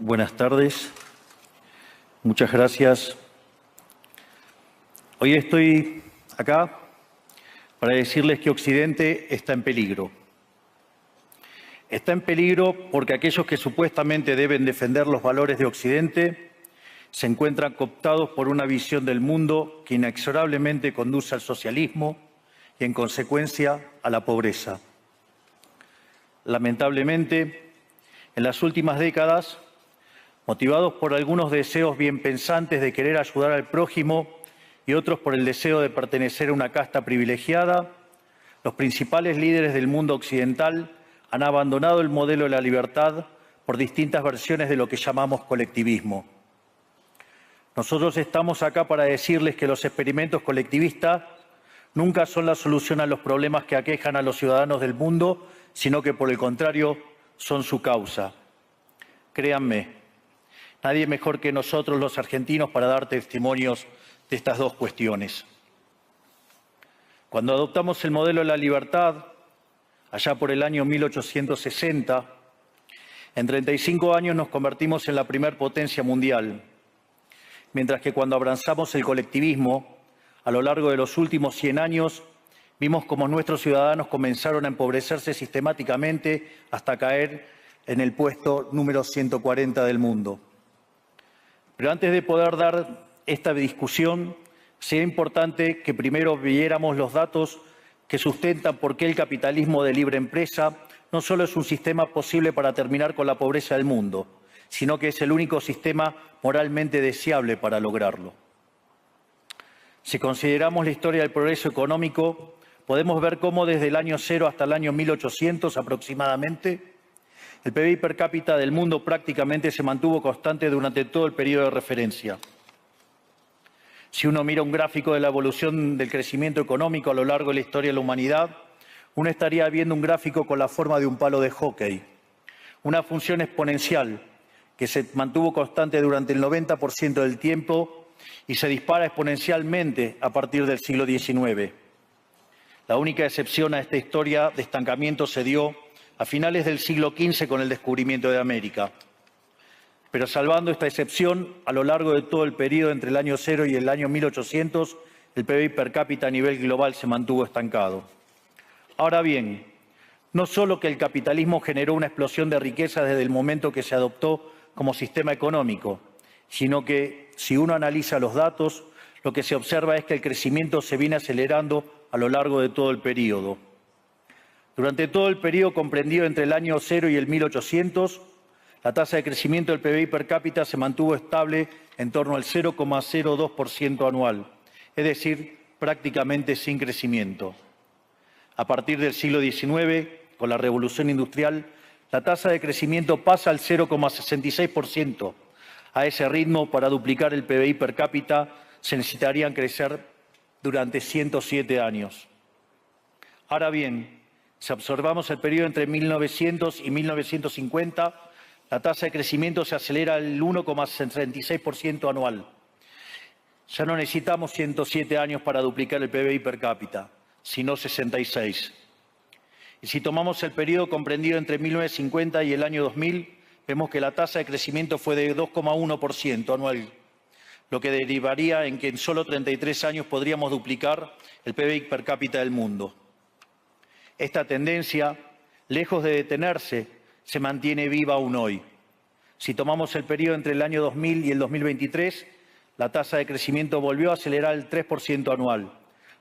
Buenas tardes. Muchas gracias. Hoy estoy acá para decirles que Occidente está en peligro. Está en peligro porque aquellos que supuestamente deben defender los valores de Occidente se encuentran cooptados por una visión del mundo que inexorablemente conduce al socialismo y, en consecuencia, a la pobreza. Lamentablemente, en las últimas décadas, motivados por algunos deseos bien pensantes de querer ayudar al prójimo y otros por el deseo de pertenecer a una casta privilegiada, los principales líderes del mundo occidental han abandonado el modelo de la libertad por distintas versiones de lo que llamamos colectivismo. Nosotros estamos acá para decirles que los experimentos colectivistas nunca son la solución a los problemas que aquejan a los ciudadanos del mundo, sino que, por el contrario, son su causa. Créanme, nadie mejor que nosotros los argentinos para dar testimonios de estas dos cuestiones. Cuando adoptamos el modelo de la libertad, allá por el año 1860, en 35 años nos convertimos en la primer potencia mundial, mientras que cuando abrazamos el colectivismo, a lo largo de los últimos 100 años, vimos cómo nuestros ciudadanos comenzaron a empobrecerse sistemáticamente hasta caer en el puesto número 140 del mundo. Pero antes de poder dar esta discusión, sería importante que primero viéramos los datos que sustentan por qué el capitalismo de libre empresa no solo es un sistema posible para terminar con la pobreza del mundo, sino que es el único sistema moralmente deseable para lograrlo. Si consideramos la historia del progreso económico, podemos ver cómo desde el año 0 hasta el año 1800 aproximadamente, el PBI per cápita del mundo prácticamente se mantuvo constante durante todo el periodo de referencia. Si uno mira un gráfico de la evolución del crecimiento económico a lo largo de la historia de la humanidad, uno estaría viendo un gráfico con la forma de un palo de hockey, una función exponencial que se mantuvo constante durante el 90% del tiempo y se dispara exponencialmente a partir del siglo XIX. La única excepción a esta historia de estancamiento se dio a finales del siglo XV con el descubrimiento de América. Pero salvando esta excepción, a lo largo de todo el periodo entre el año 0 y el año 1800, el PBI per cápita a nivel global se mantuvo estancado. Ahora bien, no solo que el capitalismo generó una explosión de riqueza desde el momento que se adoptó como sistema económico, sino que, si uno analiza los datos, lo que se observa es que el crecimiento se viene acelerando a lo largo de todo el periodo. Durante todo el periodo comprendido entre el año 0 y el 1800, la tasa de crecimiento del PBI per cápita se mantuvo estable en torno al 0,02% anual, es decir, prácticamente sin crecimiento. A partir del siglo XIX, con la Revolución Industrial, la tasa de crecimiento pasa al 0,66%. A ese ritmo, para duplicar el PBI per cápita, se necesitarían crecer durante 107 años. Ahora bien, si observamos el periodo entre 1900 y 1950, la tasa de crecimiento se acelera al 1,66% anual. Ya no necesitamos 107 años para duplicar el PBI per cápita, sino 66. Y si tomamos el periodo comprendido entre 1950 y el año 2000, vemos que la tasa de crecimiento fue de 2,1% anual, lo que derivaría en que en solo 33 años podríamos duplicar el PBI per cápita del mundo. Esta tendencia, lejos de detenerse, se mantiene viva aún hoy. Si tomamos el periodo entre el año 2000 y el 2023, la tasa de crecimiento volvió a acelerar el 3% anual,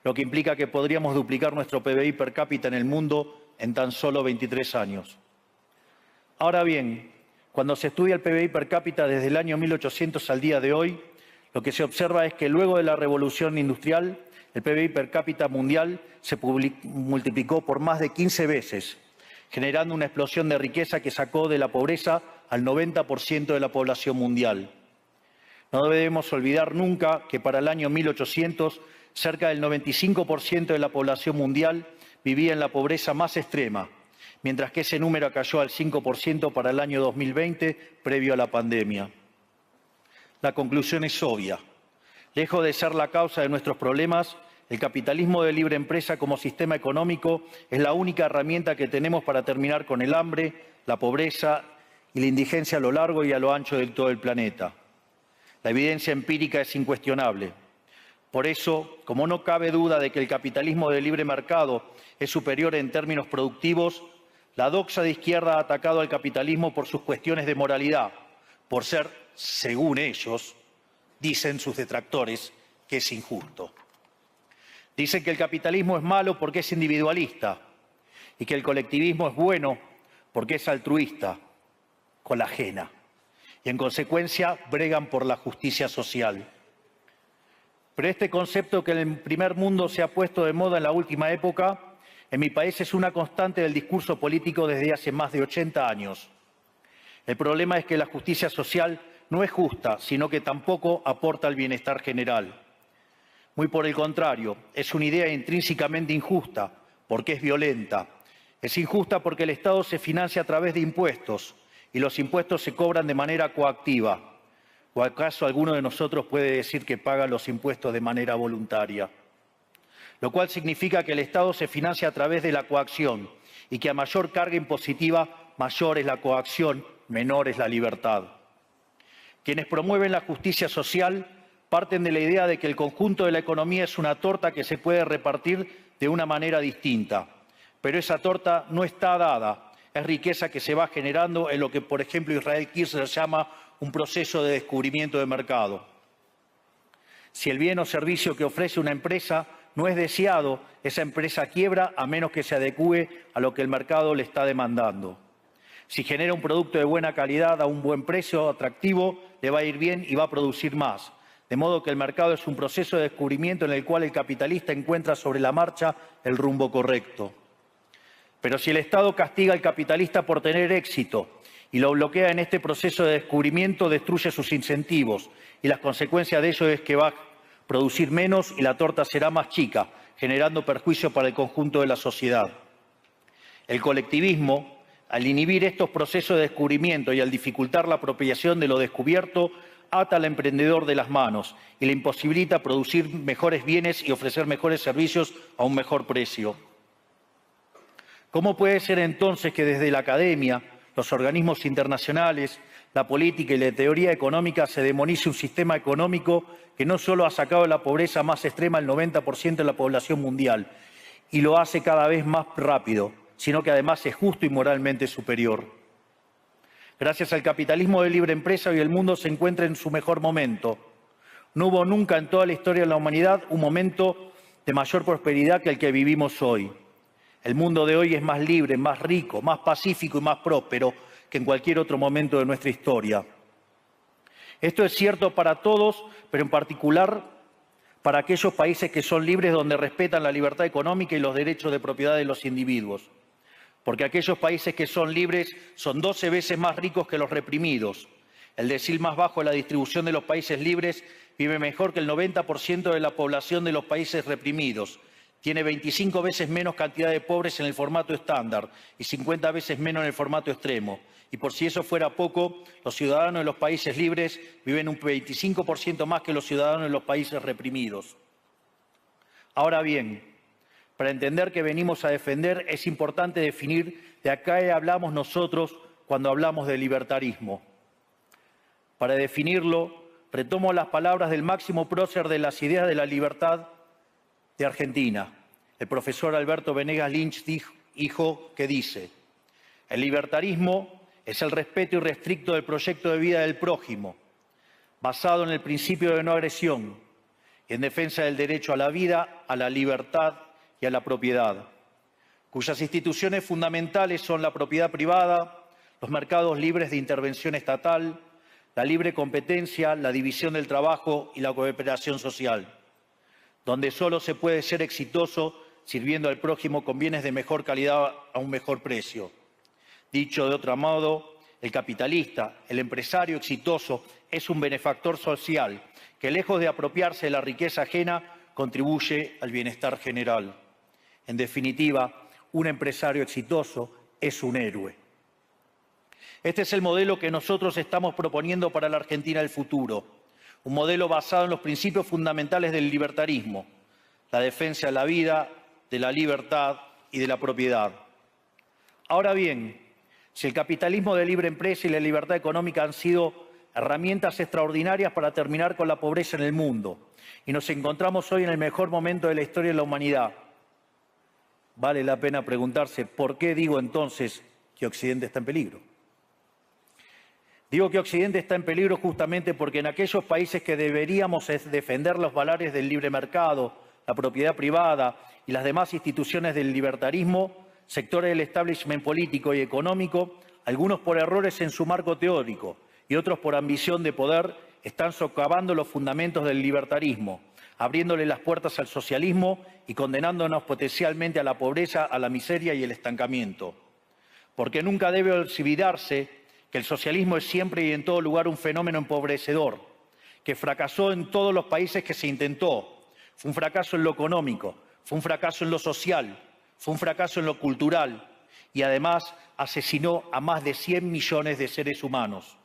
lo que implica que podríamos duplicar nuestro PBI per cápita en el mundo en tan solo 23 años. Ahora bien, cuando se estudia el PBI per cápita desde el año 1800 al día de hoy, lo que se observa es que luego de la revolución industrial, el PBI per cápita mundial se multiplicó por más de 15 veces, generando una explosión de riqueza que sacó de la pobreza al 90% de la población mundial. No debemos olvidar nunca que para el año 1800, cerca del 95% de la población mundial vivía en la pobreza más extrema, mientras que ese número cayó al 5% para el año 2020, previo a la pandemia. La conclusión es obvia. Lejos de ser la causa de nuestros problemas, el capitalismo de libre empresa como sistema económico es la única herramienta que tenemos para terminar con el hambre, la pobreza y la indigencia a lo largo y a lo ancho de todo el planeta. La evidencia empírica es incuestionable. Por eso, como no cabe duda de que el capitalismo de libre mercado es superior en términos productivos, la doxa de izquierda ha atacado al capitalismo por sus cuestiones de moralidad, por ser, según ellos, dicen sus detractores, que es injusto. Dicen que el capitalismo es malo porque es individualista y que el colectivismo es bueno porque es altruista, con la ajena. Y en consecuencia bregan por la justicia social. Pero este concepto que en el primer mundo se ha puesto de moda en la última época, en mi país es una constante del discurso político desde hace más de 80 años. El problema es que la justicia social no es justa, sino que tampoco aporta al bienestar general. Muy por el contrario, es una idea intrínsecamente injusta, porque es violenta. Es injusta porque el Estado se financia a través de impuestos y los impuestos se cobran de manera coactiva. ¿O acaso alguno de nosotros puede decir que paga los impuestos de manera voluntaria? Lo cual significa que el Estado se financia a través de la coacción y que a mayor carga impositiva, mayor es la coacción, menor es la libertad. Quienes promueven la justicia social parten de la idea de que el conjunto de la economía es una torta que se puede repartir de una manera distinta. Pero esa torta no está dada, es riqueza que se va generando en lo que, por ejemplo, Israel Kirzler llama un proceso de descubrimiento de mercado. Si el bien o servicio que ofrece una empresa no es deseado, esa empresa quiebra a menos que se adecúe a lo que el mercado le está demandando. Si genera un producto de buena calidad a un buen precio atractivo, le va a ir bien y va a producir más. De modo que el mercado es un proceso de descubrimiento en el cual el capitalista encuentra sobre la marcha el rumbo correcto. Pero si el Estado castiga al capitalista por tener éxito y lo bloquea en este proceso de descubrimiento, destruye sus incentivos y las consecuencias de ello es que va a producir menos y la torta será más chica, generando perjuicio para el conjunto de la sociedad. El colectivismo, al inhibir estos procesos de descubrimiento y al dificultar la apropiación de lo descubierto, ata al emprendedor de las manos y le imposibilita producir mejores bienes y ofrecer mejores servicios a un mejor precio. ¿Cómo puede ser entonces que desde la academia, los organismos internacionales, la política y la teoría económica se demonice un sistema económico que no solo ha sacado de la pobreza más extrema al 90% de la población mundial y lo hace cada vez más rápido, sino que además es justo y moralmente superior? Gracias al capitalismo de libre empresa, hoy el mundo se encuentra en su mejor momento. No hubo nunca en toda la historia de la humanidad un momento de mayor prosperidad que el que vivimos hoy. El mundo de hoy es más libre, más rico, más pacífico y más próspero que en cualquier otro momento de nuestra historia. Esto es cierto para todos, pero en particular para aquellos países que son libres, donde respetan la libertad económica y los derechos de propiedad de los individuos. Porque aquellos países que son libres son 12 veces más ricos que los reprimidos. El decil más bajo de la distribución de los países libres vive mejor que el 90% de la población de los países reprimidos. Tiene 25 veces menos cantidad de pobres en el formato estándar y 50 veces menos en el formato extremo. Y por si eso fuera poco, los ciudadanos de los países libres viven un 25% más que los ciudadanos de los países reprimidos. Ahora bien, para entender qué venimos a defender es importante definir de a qué hablamos nosotros cuando hablamos de libertarismo. Para definirlo, retomo las palabras del máximo prócer de las ideas de la libertad de Argentina, el profesor Alberto Venegas Lynch, dijo que dice: el libertarismo es el respeto irrestricto del proyecto de vida del prójimo, basado en el principio de no agresión y en defensa del derecho a la vida, a la libertad y a la propiedad, cuyas instituciones fundamentales son la propiedad privada, los mercados libres de intervención estatal, la libre competencia, la división del trabajo y la cooperación social, donde solo se puede ser exitoso sirviendo al prójimo con bienes de mejor calidad a un mejor precio. Dicho de otro modo, el capitalista, el empresario exitoso, es un benefactor social que, lejos de apropiarse de la riqueza ajena, contribuye al bienestar general. En definitiva, un empresario exitoso es un héroe. Este es el modelo que nosotros estamos proponiendo para la Argentina del futuro. Un modelo basado en los principios fundamentales del libertarismo: la defensa de la vida, de la libertad y de la propiedad. Ahora bien, Si el capitalismo de libre empresa y la libertad económica han sido herramientas extraordinarias para terminar con la pobreza en el mundo, y nos encontramos hoy en el mejor momento de la historia de la humanidad, vale la pena preguntarse ¿por qué digo entonces que Occidente está en peligro? Digo que Occidente está en peligro justamente porque en aquellos países que deberíamos defender los valores del libre mercado, la propiedad privada y las demás instituciones del libertarismo, sectores del establishment político y económico, algunos por errores en su marco teórico y otros por ambición de poder, están socavando los fundamentos del libertarismo, abriéndole las puertas al socialismo y condenándonos potencialmente a la pobreza, a la miseria y el estancamiento. Porque nunca debe olvidarse que el socialismo es siempre y en todo lugar un fenómeno empobrecedor, que fracasó en todos los países que se intentó. Fue un fracaso en lo económico, fue un fracaso en lo social, fue un fracaso en lo cultural y además asesinó a más de 100 millones de seres humanos.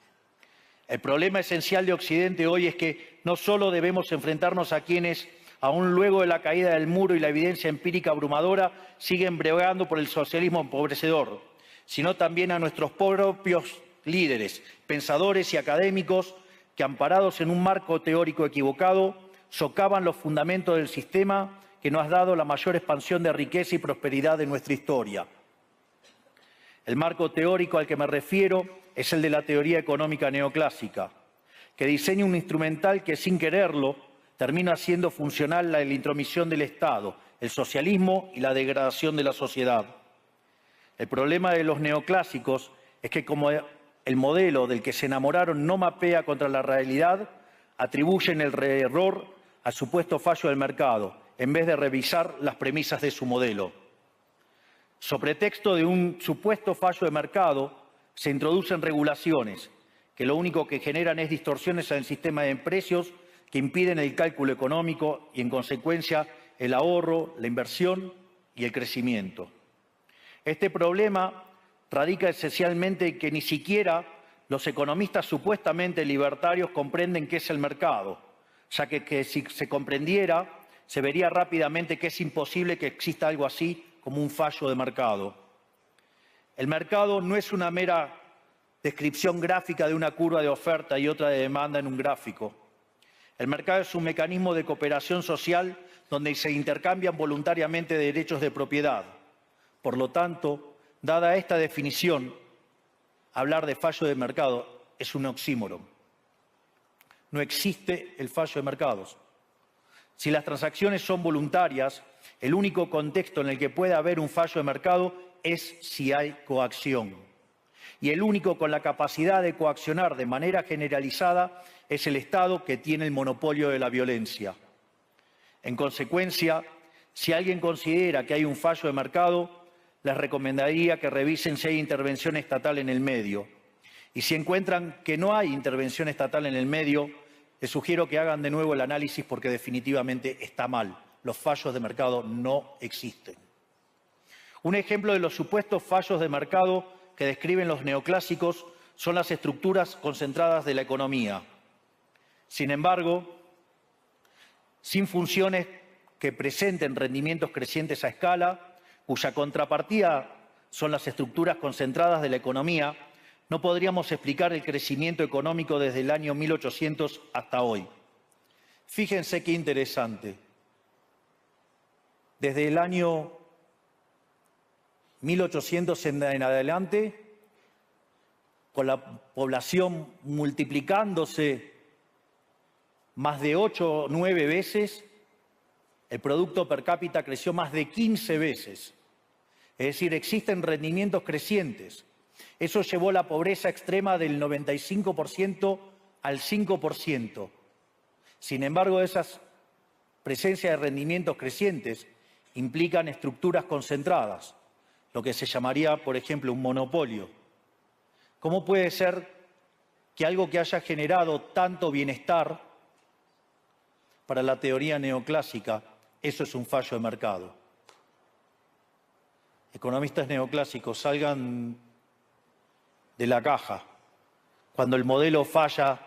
El problema esencial de Occidente hoy es que no solo debemos enfrentarnos a quienes, aún luego de la caída del muro y la evidencia empírica abrumadora, siguen bregando por el socialismo empobrecedor, sino también a nuestros propios líderes, pensadores y académicos que, amparados en un marco teórico equivocado, socavan los fundamentos del sistema que nos ha dado la mayor expansión de riqueza y prosperidad de nuestra historia. El marco teórico al que me refiero es el de la teoría económica neoclásica, que diseña un instrumental que, sin quererlo, termina haciendo funcional la intromisión del Estado, el socialismo y la degradación de la sociedad. El problema de los neoclásicos es que, como el modelo del que se enamoraron no mapea contra la realidad, atribuyen el error al supuesto fallo del mercado, en vez de revisar las premisas de su modelo. Sobre texto de un supuesto fallo de mercado, se introducen regulaciones que lo único que generan es distorsiones en el sistema de precios que impiden el cálculo económico y, en consecuencia, el ahorro, la inversión y el crecimiento. Este problema radica esencialmente en que ni siquiera los economistas supuestamente libertarios comprenden qué es el mercado, ya que si se comprendiera, se vería rápidamente que es imposible que exista algo así como un fallo de mercado. El mercado no es una mera descripción gráfica de una curva de oferta y otra de demanda en un gráfico. El mercado es un mecanismo de cooperación social donde se intercambian voluntariamente derechos de propiedad. Por lo tanto, dada esta definición, hablar de fallo de mercado es un oxímoron. No existe el fallo de mercados. Si las transacciones son voluntarias, el único contexto en el que puede haber un fallo de mercado es si hay coacción. Y el único con la capacidad de coaccionar de manera generalizada es el Estado, que tiene el monopolio de la violencia. En consecuencia, si alguien considera que hay un fallo de mercado, les recomendaría que revisen si hay intervención estatal en el medio. Y si encuentran que no hay intervención estatal en el medio, les sugiero que hagan de nuevo el análisis porque definitivamente está mal. Los fallos de mercado no existen. Un ejemplo de los supuestos fallos de mercado que describen los neoclásicos son las estructuras concentradas de la economía. Sin embargo, sin funciones que presenten rendimientos crecientes a escala, cuya contrapartida son las estructuras concentradas de la economía, no podríamos explicar el crecimiento económico desde el año 1800 hasta hoy. Fíjense qué interesante. Desde el año 1800 en adelante, con la población multiplicándose más de 8 o 9 veces, el producto per cápita creció más de 15 veces. Es decir, existen rendimientos crecientes. Eso llevó la pobreza extrema del 95% al 5%. Sin embargo, esas presencias de rendimientos crecientes implican estructuras concentradas, lo que se llamaría, por ejemplo, un monopolio. ¿Cómo puede ser que algo que haya generado tanto bienestar para la teoría neoclásica, eso es un fallo de mercado? Economistas neoclásicos, salgan de la caja. Cuando el modelo falla,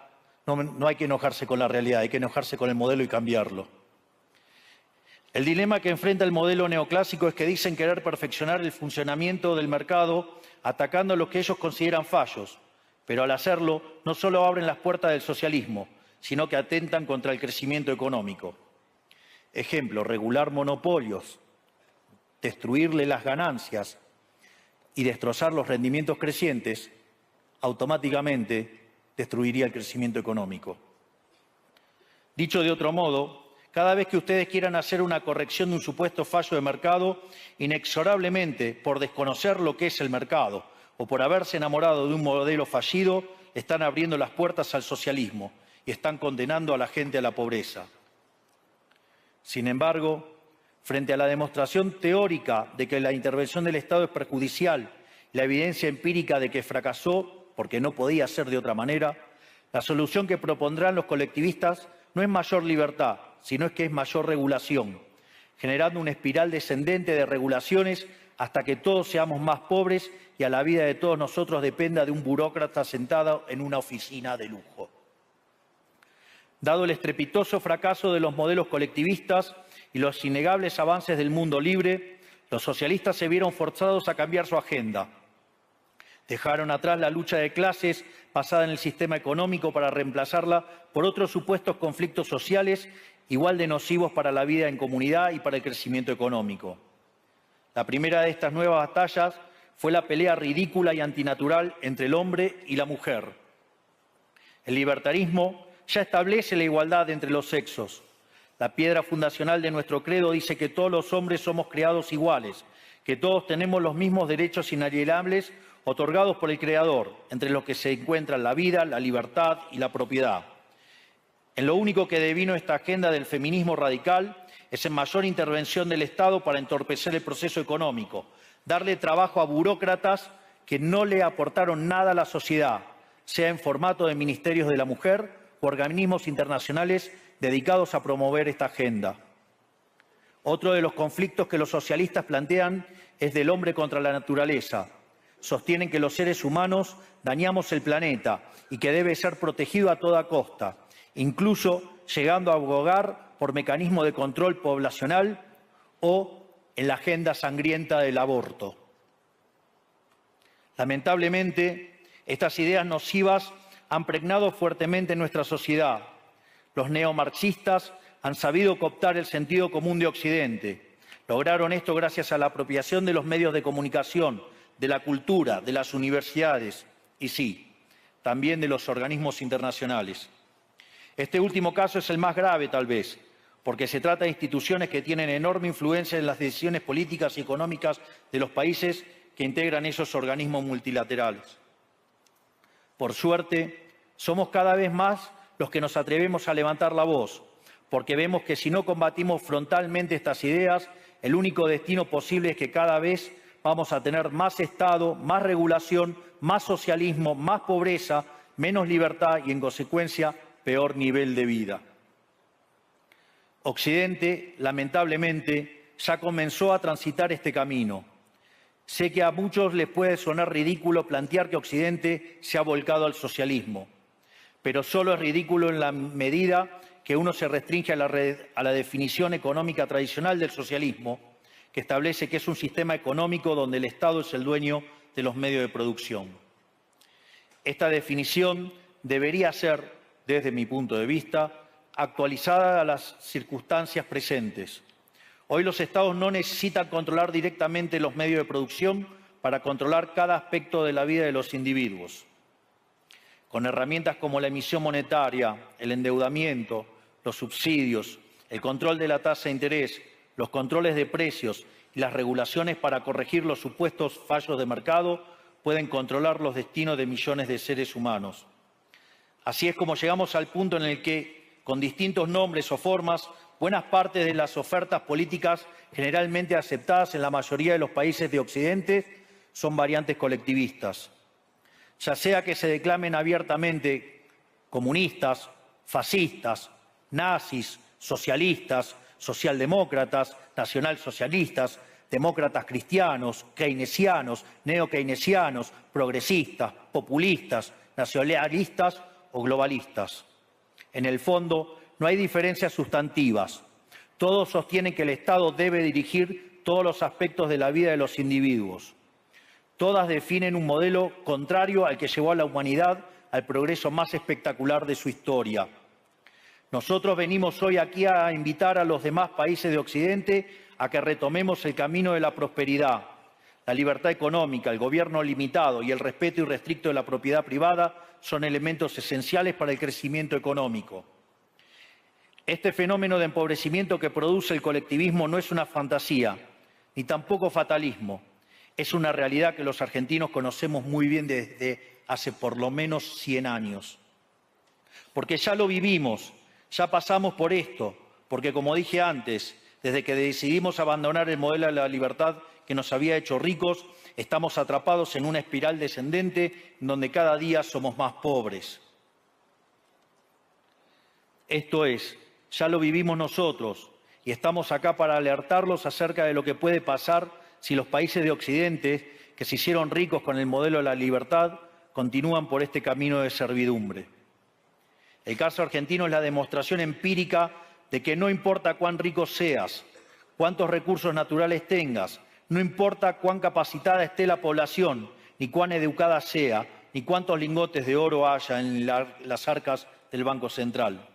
no hay que enojarse con la realidad, hay que enojarse con el modelo y cambiarlo. El dilema que enfrenta el modelo neoclásico es que dicen querer perfeccionar el funcionamiento del mercado atacando lo que ellos consideran fallos, pero al hacerlo no solo abren las puertas del socialismo, sino que atentan contra el crecimiento económico. Ejemplo, regular monopolios, destruirle las ganancias y destrozar los rendimientos crecientes, automáticamente destruiría el crecimiento económico. Dicho de otro modo, cada vez que ustedes quieran hacer una corrección de un supuesto fallo de mercado, inexorablemente, por desconocer lo que es el mercado o por haberse enamorado de un modelo fallido, están abriendo las puertas al socialismo y están condenando a la gente a la pobreza. Sin embargo, frente a la demostración teórica de que la intervención del Estado es perjudicial, la evidencia empírica de que fracasó porque no podía ser de otra manera, la solución que propondrán los colectivistas no es mayor libertad, sino es que es mayor regulación, generando una espiral descendente de regulaciones hasta que todos seamos más pobres y a la vida de todos nosotros dependa de un burócrata sentado en una oficina de lujo. Dado el estrepitoso fracaso de los modelos colectivistas y los innegables avances del mundo libre, los socialistas se vieron forzados a cambiar su agenda. Dejaron atrás la lucha de clases basada en el sistema económico para reemplazarla por otros supuestos conflictos sociales igual de nocivos para la vida en comunidad y para el crecimiento económico. La primera de estas nuevas batallas fue la pelea ridícula y antinatural entre el hombre y la mujer. El libertarismo ya establece la igualdad entre los sexos. La piedra fundacional de nuestro credo dice que todos los hombres somos creados iguales, que todos tenemos los mismos derechos inalienables otorgados por el Creador, entre los que se encuentran la vida, la libertad y la propiedad. En lo único que devino esta agenda del feminismo radical es en mayor intervención del Estado para entorpecer el proceso económico, darle trabajo a burócratas que no le aportaron nada a la sociedad, sea en formato de ministerios de la mujer o organismos internacionales dedicados a promover esta agenda. Otro de los conflictos que los socialistas plantean es del hombre contra la naturaleza. Sostienen que los seres humanos dañamos el planeta y que debe ser protegido a toda costa, incluso llegando a abogar por mecanismos de control poblacional o en la agenda sangrienta del aborto. Lamentablemente, estas ideas nocivas han pregnado fuertemente en nuestra sociedad. Los neomarxistas han sabido cooptar el sentido común de Occidente. Lograron esto gracias a la apropiación de los medios de comunicación, de la cultura, de las universidades y sí, también de los organismos internacionales. Este último caso es el más grave, tal vez, porque se trata de instituciones que tienen enorme influencia en las decisiones políticas y económicas de los países que integran esos organismos multilaterales. Por suerte, somos cada vez más los que nos atrevemos a levantar la voz, porque vemos que si no combatimos frontalmente estas ideas, el único destino posible es que cada vez vamos a tener más Estado, más regulación, más socialismo, más pobreza, menos libertad y, en consecuencia, peor nivel de vida. Occidente, lamentablemente, ya comenzó a transitar este camino. Sé que a muchos les puede sonar ridículo plantear que Occidente se ha volcado al socialismo, pero solo es ridículo en la medida que uno se restringe a la definición económica tradicional del socialismo, que establece que es un sistema económico donde el Estado es el dueño de los medios de producción. Esta definición debería ser, desde mi punto de vista, actualizada a las circunstancias presentes. Hoy los Estados no necesitan controlar directamente los medios de producción para controlar cada aspecto de la vida de los individuos. Con herramientas como la emisión monetaria, el endeudamiento, los subsidios, el control de la tasa de interés, los controles de precios y las regulaciones para corregir los supuestos fallos de mercado pueden controlar los destinos de millones de seres humanos. Así es como llegamos al punto en el que, con distintos nombres o formas, buenas partes de las ofertas políticas generalmente aceptadas en la mayoría de los países de Occidente son variantes colectivistas. Ya sea que se declamen abiertamente comunistas, fascistas, nazis, socialistas, socialdemócratas, nacionalsocialistas, demócratas cristianos, keynesianos, neokeynesianos, progresistas, populistas, nacionalistas o globalistas. En el fondo, no hay diferencias sustantivas. Todos sostienen que el Estado debe dirigir todos los aspectos de la vida de los individuos. Todas definen un modelo contrario al que llevó a la humanidad al progreso más espectacular de su historia. Nosotros venimos hoy aquí a invitar a los demás países de Occidente a que retomemos el camino de la prosperidad. La libertad económica, el gobierno limitado y el respeto irrestricto de la propiedad privada son elementos esenciales para el crecimiento económico. Este fenómeno de empobrecimiento que produce el colectivismo no es una fantasía, ni tampoco fatalismo. Es una realidad que los argentinos conocemos muy bien desde hace por lo menos 100 años. Porque ya lo vivimos, ya pasamos por esto, porque como dije antes, desde que decidimos abandonar el modelo de la libertad que nos había hecho ricos, estamos atrapados en una espiral descendente donde cada día somos más pobres. Esto es, ya lo vivimos nosotros y estamos acá para alertarlos acerca de lo que puede pasar si los países de Occidente, que se hicieron ricos con el modelo de la libertad, continúan por este camino de servidumbre. El caso argentino es la demostración empírica de que no importa cuán rico seas, cuántos recursos naturales tengas, no importa cuán capacitada esté la población, ni cuán educada sea, ni cuántos lingotes de oro haya en las arcas del Banco Central.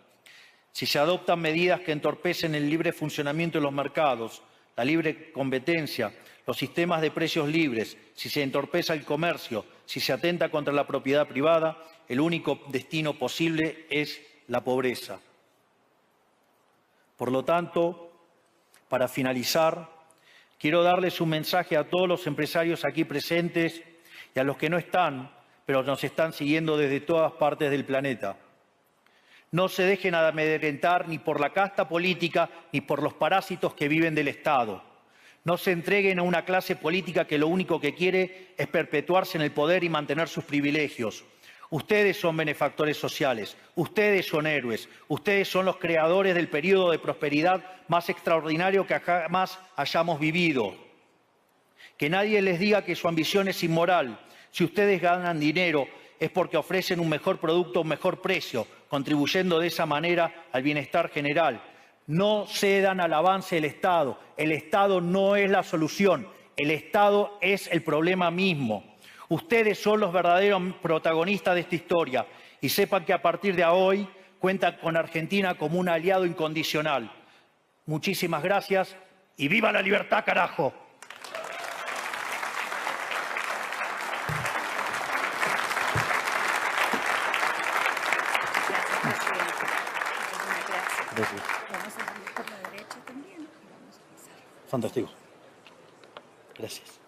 Si se adoptan medidas que entorpecen el libre funcionamiento de los mercados, la libre competencia, los sistemas de precios libres, si se entorpece el comercio, si se atenta contra la propiedad privada, el único destino posible es la pobreza. Por lo tanto, para finalizar, quiero darles un mensaje a todos los empresarios aquí presentes y a los que no están, pero nos están siguiendo desde todas partes del planeta. No se dejen amedrentar ni por la casta política ni por los parásitos que viven del Estado. No se entreguen a una clase política que lo único que quiere es perpetuarse en el poder y mantener sus privilegios. Ustedes son benefactores sociales, ustedes son héroes, ustedes son los creadores del periodo de prosperidad más extraordinario que jamás hayamos vivido. Que nadie les diga que su ambición es inmoral. Si ustedes ganan dinero es porque ofrecen un mejor producto a un mejor precio, contribuyendo de esa manera al bienestar general. No cedan al avance del Estado. El Estado no es la solución. El Estado es el problema mismo. Ustedes son los verdaderos protagonistas de esta historia y sepan que a partir de hoy cuentan con Argentina como un aliado incondicional. Muchísimas gracias y ¡viva la libertad, carajo! Gracias. Vamos a salir por la derecha también. Fantástico. Gracias.